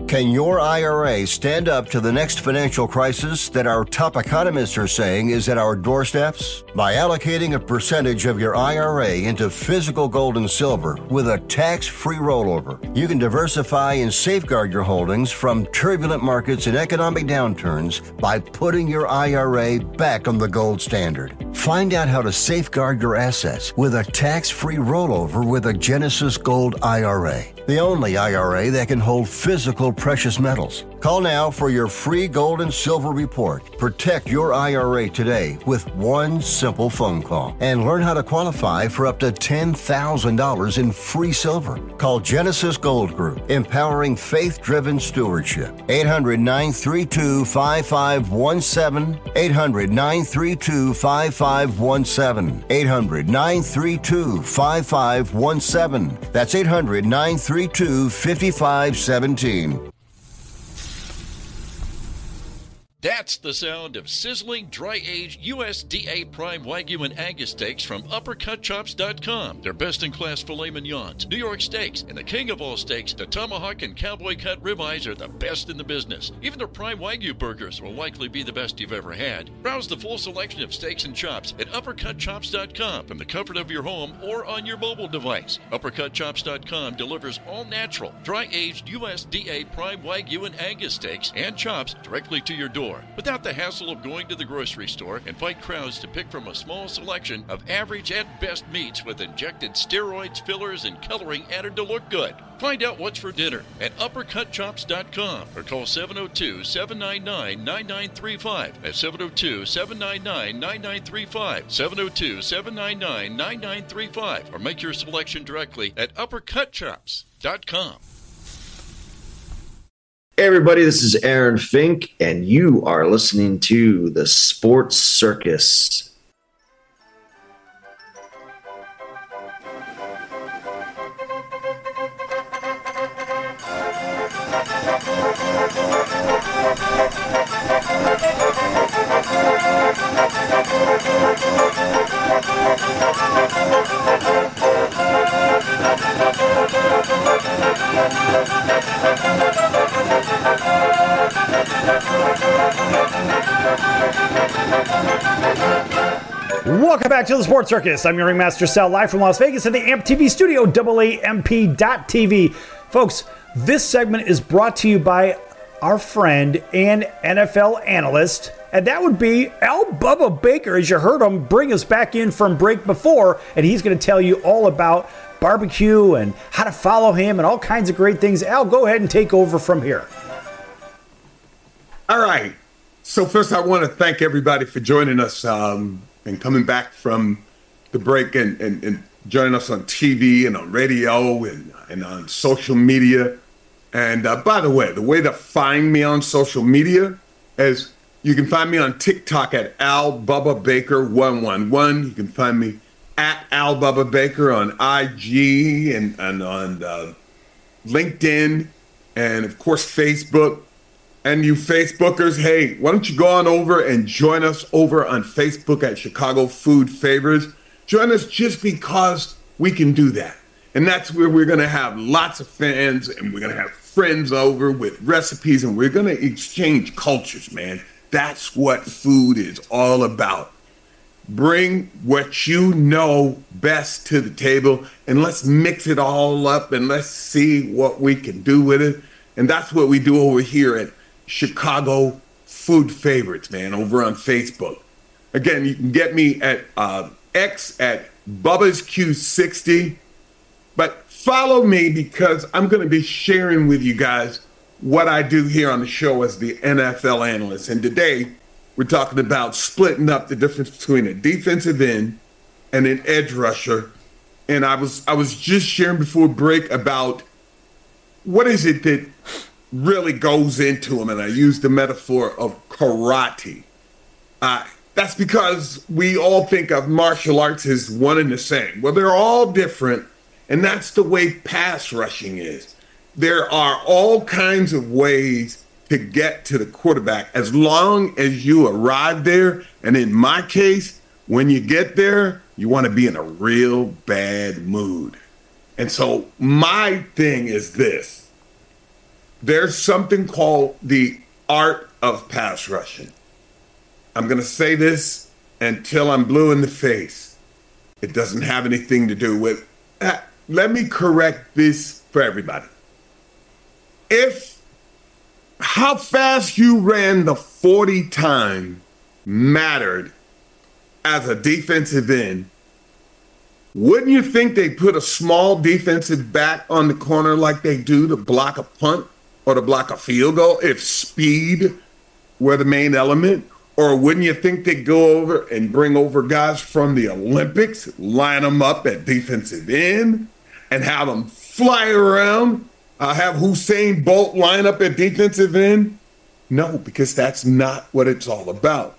Can your IRA stand up to the next financial crisis that our top economists are saying is at our doorsteps? By allocating a percentage of your IRA into physical gold and silver with a tax-free rollover, you can diversify and safeguard your holdings from turbulent markets and economic downturns by putting your IRA back on the gold standard. Find out how to safeguard your assets with a tax-free rollover with a Genesis Gold IRA, the only IRA that can hold physical precious metals. Call now for your free gold and silver report. Protect your IRA today with one simple phone call and learn how to qualify for up to $10,000 in free silver. Call Genesis Gold Group, empowering faith-driven stewardship. 800-932-5517. 800-932-5517. 800-932-5517. That's 800-932-5517.
That's the sound of sizzling, dry-aged USDA Prime Wagyu and Angus steaks from UpperCutChops.com. Their best-in-class filet mignons, New York steaks, and the king of all steaks, the tomahawk and cowboy cut ribeyes are the best in the business. Even their Prime Wagyu burgers will likely be the best you've ever had. Browse the full selection of steaks and chops at UpperCutChops.com from the comfort of your home or on your mobile device. UpperCutChops.com delivers all-natural, dry-aged USDA Prime Wagyu and Angus steaks and chops directly to your door, without the hassle of going to the grocery store and fight crowds to pick from a small selection of average at best meats with injected steroids, fillers, and coloring added to look good. Find out what's for dinner at UpperCutChops.com or call 702-799-9935. That's 702-799-9935. 702-799-9935. Or make your selection directly at UpperCutChops.com.
Hey everybody, this is Aaron Fink, and you are listening to the Sports Circus.
Welcome back to the Sports Circus. I'm your Ringmaster Sal, live from Las Vegas in the AMP TV studio, AAMP.TV. Folks, this segment is brought to you by our friend and NFL analyst, and that would be Al Bubba Baker. As you heard him bring us back in from break before, and he's going to tell you all about barbecue and how to follow him and all kinds of great things. Al, go ahead and take over from here.
All right. So first, I want to thank everybody for joining us and coming back from the break and joining us on TV and on radio and on social media. And by the way to find me on social media is you can find me on TikTok at Al Bubba Baker 111. You can find me at Al Bubba Baker on IG and on LinkedIn and, of course, Facebook. And you Facebookers, hey, why don't you go on over and join us over on Facebook at Chicago Food Favors. Join us just because we can do that. And that's where we're going to have lots of fans and we're going to have friends over with recipes and we're going to exchange cultures, man. That's what food is all about. Bring what you know best to the table and let's mix it all up and let's see what we can do with it. And that's what we do over here at Chicago Food Favorites, man, over on Facebook. Again, you can get me at X at Bubba's Q60. But follow me because I'm going to be sharing with you guys what I do here on the show as the NFL analyst. And today, we're talking about splitting up the difference between a defensive end and an edge rusher. And I was just sharing before break about what is it that really goes into them. And I use the metaphor of karate. That's because we all think of martial arts as one and the same. Well, they're all different. And that's the way pass rushing is. There are all kinds of ways to get to the quarterback as long as you arrive there. And in my case, when you get there, you want to be in a real bad mood. And so my thing is this. There's something called the art of pass rushing. I'm going to say this until I'm blue in the face. It doesn't have anything to do with... let me correct this for everybody. How fast you ran the 40 time mattered as a defensive end, wouldn't you think they put a small defensive back on the corner like they do to block a punt or to block a field goal if speed were the main element? Or wouldn't you think they'd go over and bring over guys from the Olympics, line them up at defensive end, and have them fly around, have Usain Bolt line up at defensive end? No, because that's not what it's all about.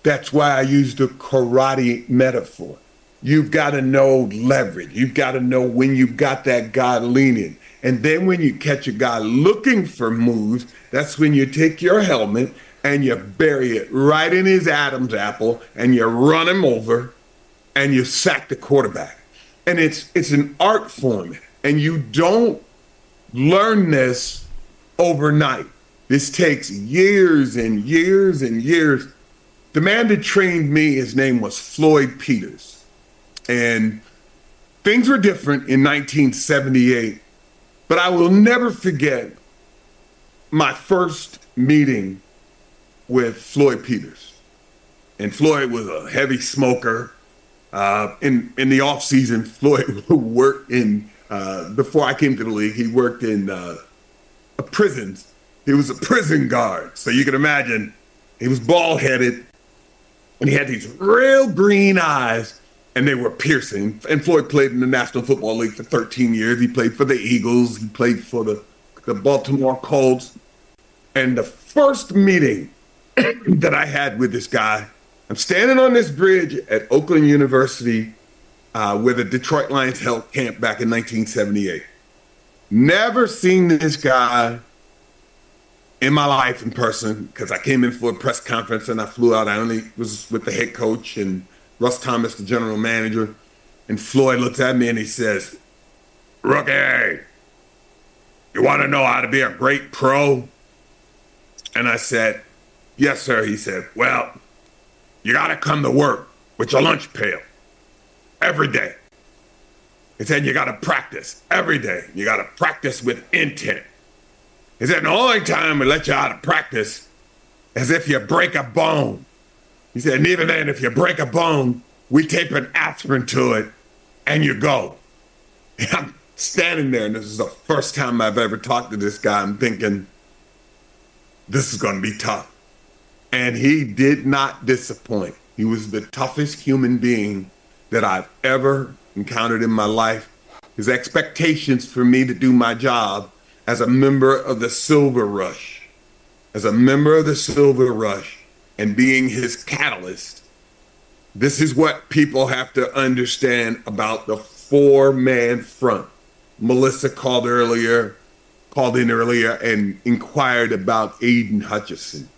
That's why I use the karate metaphor. You've got to know leverage. You've got to know when you've got that guy leaning. And then when you catch a guy looking for moves, that's when you take your helmet and you bury it right in his Adam's apple, and you run him over, and you sack the quarterback. And it's an art form, and you don't learn this overnight. This takes years and years and years. The man that trained me, his name was Floyd Peters. And things were different in 1978, but I will never forget my first meeting with Floyd Peters. And Floyd was a heavy smoker. In the off season, Floyd worked in, before I came to the league, he worked in prisons. He was a prison guard. So you can imagine, he was bald headed and he had these real green eyes and they were piercing. And Floyd played in the National Football League for 13 years. He played for the Eagles. He played for the Baltimore Colts. And the first meeting that I had with this guy, I'm standing on this bridge at Oakland University where the Detroit Lions held camp back in 1978. Never seen this guy in my life in person because I came in for a press conference and I flew out. I only was with the head coach and Russ Thomas, the general manager. And Floyd looks at me and he says, "Rookie, you want to know how to be a great pro?" And I said, "Yes, sir." He said, "Well, you got to come to work with your lunch pail every day." He said, "You got to practice every day. You got to practice with intent." He said, "The only time we let you out of practice is if you break a bone." He said, "And even then, if you break a bone, we tape an aspirin to it and you go." And I'm standing there, and this is the first time I've ever talked to this guy. I'm thinking, this is going to be tough. And he did not disappoint. He was the toughest human being that I've ever encountered in my life. His expectations for me to do my job as a member of the Silver Rush, and being his catalyst. This is what people have to understand about the four-man front. Melissa called in earlier and inquired about Aiden Hutchinson.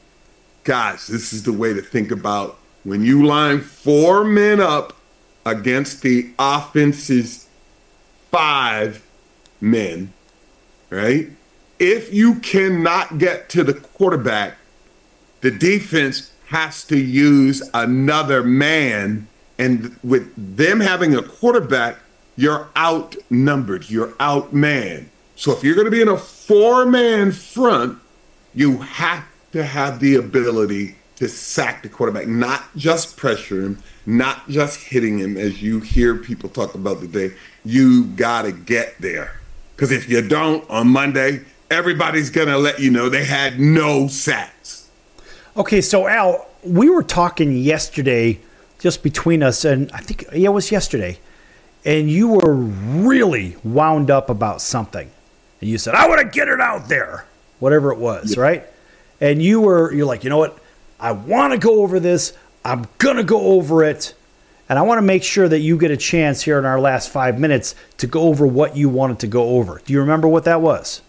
Guys, this is the way to think about when you line four men up against the offense's 5 men, right? If you cannot get to the quarterback, the defense has to use another man. And with them having a quarterback, you're outnumbered, you're outmanned. So if you're going to be in a 4-man front, you have to have the ability to sack the quarterback, not just pressure him, not just hitting him, as you hear people talk about today. You got to get there. Because if you don't, on Monday, everybody's going to let you know they had no sacks.
Okay, so Al, we were talking yesterday, just between us, and I think, it was yesterday, and you were really wound up about something. And you said, "I want to get it out there," whatever it was, right? And you're like, "You know what? I want to go over this. I'm going to go over it. And I want to make sure that you get a chance here in our last 5 minutes to go over what you wanted to go over." Do you remember what that was?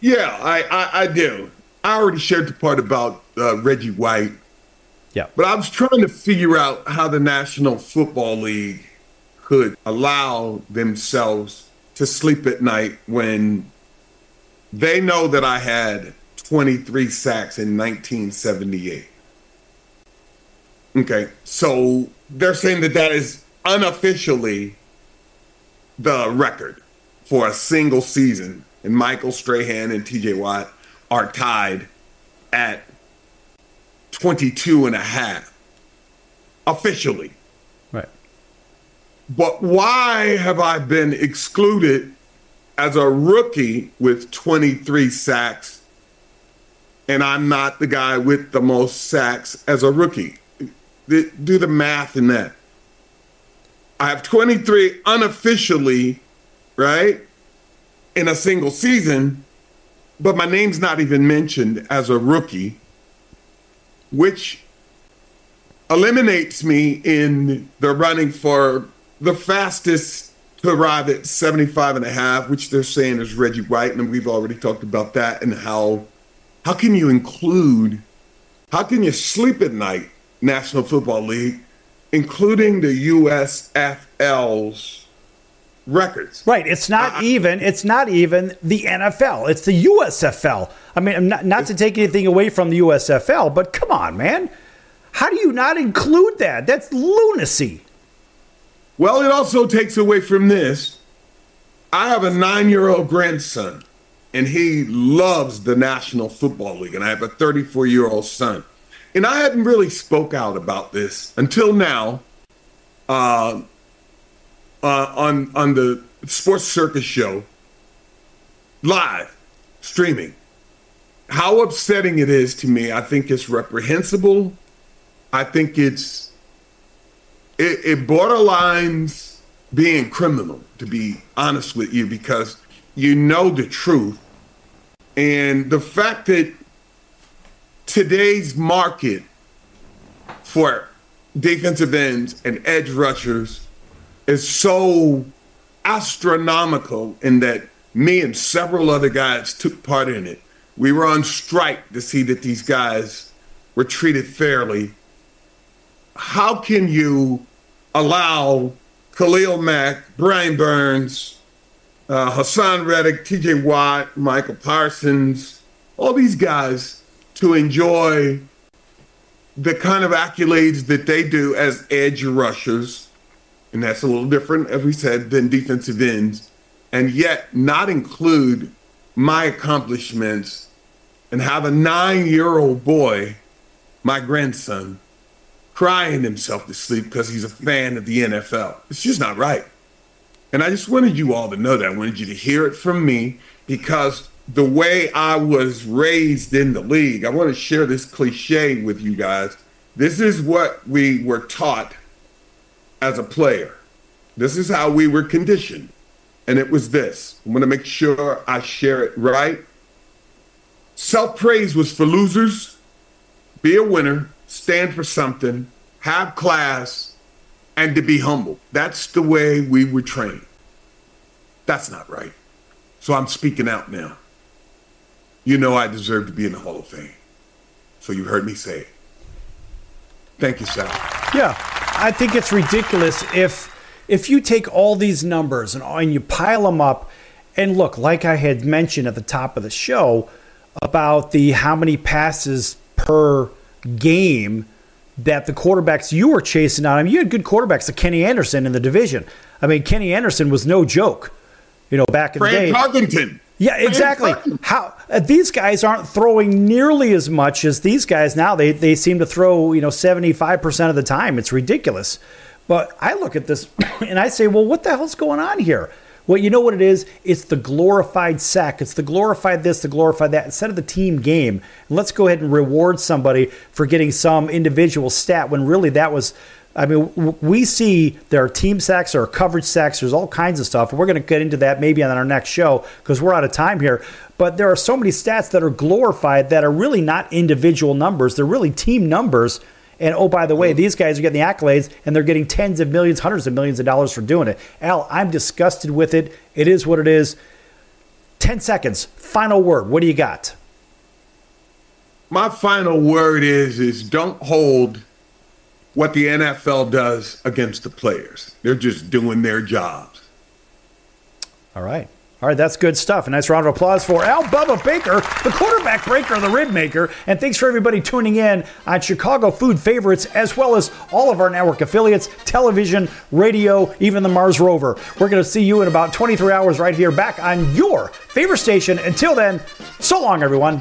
Yeah, I do. I already shared the part about Reggie White.
Yeah.
But I was trying to figure out how the National Football League could allow themselves to sleep at night when they know that I had 23 sacks in 1978. Okay, so they're saying that is unofficially the record for a single season. And Michael Strahan and TJ Watt are tied at 22 and a half officially.
Right.
But why have I been excluded as a rookie with 23 sacks and I'm not the guy with the most sacks as a rookie? Do the math in that. I have 23 unofficially, right, in a single season, but my name's not even mentioned as a rookie, which eliminates me in the running for the fastest to arrive at 75 and a half, which they're saying is Reggie White, and we've already talked about that and how can you include How can you sleep at night, National Football League, including the USFL's records?
Right. It's not even the NFL. It's the USFL. I mean, not to take anything away from the USFL, but come on, man. How do you not include that? That's lunacy.
Well, it also takes away from this. I have a 9-year-old grandson, and he loves the National Football League, and I have a 34-year-old son. And I hadn't really spoke out about this until now on the Sports Circus show, live, streaming. How upsetting it is to me. I think it's reprehensible. I think it borderlines being criminal, to be honest with you, because you know the truth. And the fact that today's market for defensive ends and edge rushers is so astronomical, in that me and several other guys took part in it. We were on strike to see that these guys were treated fairly. How can you allow Khalil Mack, Brian Burns, Hassan Reddick, TJ Watt, Michael Parsons, all these guys to enjoy the kind of accolades that they do as edge rushers? And that's a little different, as we said, than defensive ends, and yet not include my accomplishments and have a 9-year-old boy, my grandson, crying himself to sleep because he's a fan of the NFL. It's just not right. And I just wanted you all to know that. I wanted you to hear it from me, because the way I was raised in the league, I want to share this cliche with you guys. This is what we were taught as a player. This is how we were conditioned. And it was this. I'm going to make sure I share it right. Self-praise was for losers. Be a winner. Stand for something. Have class. And to be humble. That's the way we were trained. That's not right. So I'm speaking out now. You know I deserve to be in the Hall of Fame. So you heard me say it. Thank you, Sal.
Yeah, I think it's ridiculous if you take all these numbers and you pile them up, and look, like I had mentioned at the top of the show about the how many passes per game that the quarterbacks you were chasing on. I mean, you had good quarterbacks like Kenny Anderson in the division. I mean, Kenny Anderson was no joke, back in the day.
Frank Tarkenton.
Yeah, exactly. How these guys aren't throwing nearly as much as these guys now. They seem to throw 75% of the time. It's ridiculous. But I look at this and I say, well, what the hell's going on here? Well, you know what it is? It's the glorified sack. It's the glorified this, the glorified that, instead of the team game. And let's go ahead and reward somebody for getting some individual stat when really that was. I mean, we see there are team sacks, there are coverage sacks, there's all kinds of stuff. And we're going to get into that maybe on our next show because we're out of time here. But there are so many stats that are glorified that are really not individual numbers. They're really team numbers. And, oh, by the way, these guys are getting the accolades, and they're getting tens of millions, hundreds of millions of dollars for doing it. Al, I'm disgusted with it. It is what it is. 10 seconds. Final word. What do you got?
My final word is don't hold what the NFL does against the players. They're just doing their jobs.
All right. All right, that's good stuff. A nice round of applause for Al Bubba Baker, the quarterback breaker, the rib maker. And thanks for everybody tuning in on Chicago Food Favorites, as well as all of our network affiliates, television, radio, even the Mars Rover. We're going to see you in about 23 hours right here back on your favorite station. Until then, so long, everyone.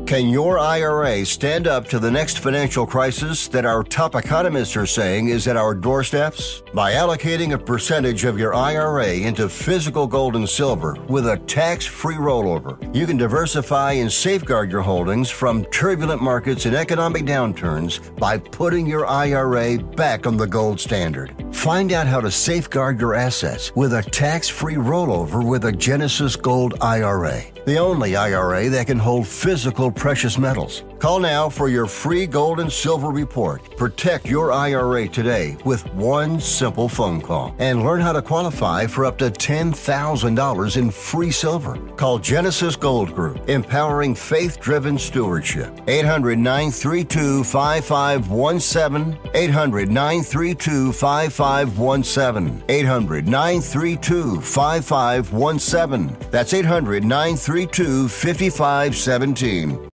Can your IRA stand up to the next financial crisis that our top economists are saying is at our doorsteps? By allocating a percentage of your IRA into physical gold and silver with a tax-free rollover, you can diversify and safeguard your holdings from turbulent markets and economic downturns by putting your IRA back on the gold standard. Find out how to safeguard your assets with a tax-free rollover with a Genesis Gold IRA, the only IRA that can hold physical precious metals. Call now for your free gold and silver report. Protect your IRA today with one simple phone call and learn how to qualify for up to $10,000 in free silver. Call Genesis Gold Group, empowering faith-driven stewardship. 800-932-5517. 800-932-5517. 800-932-5517. That's 800-932-5517.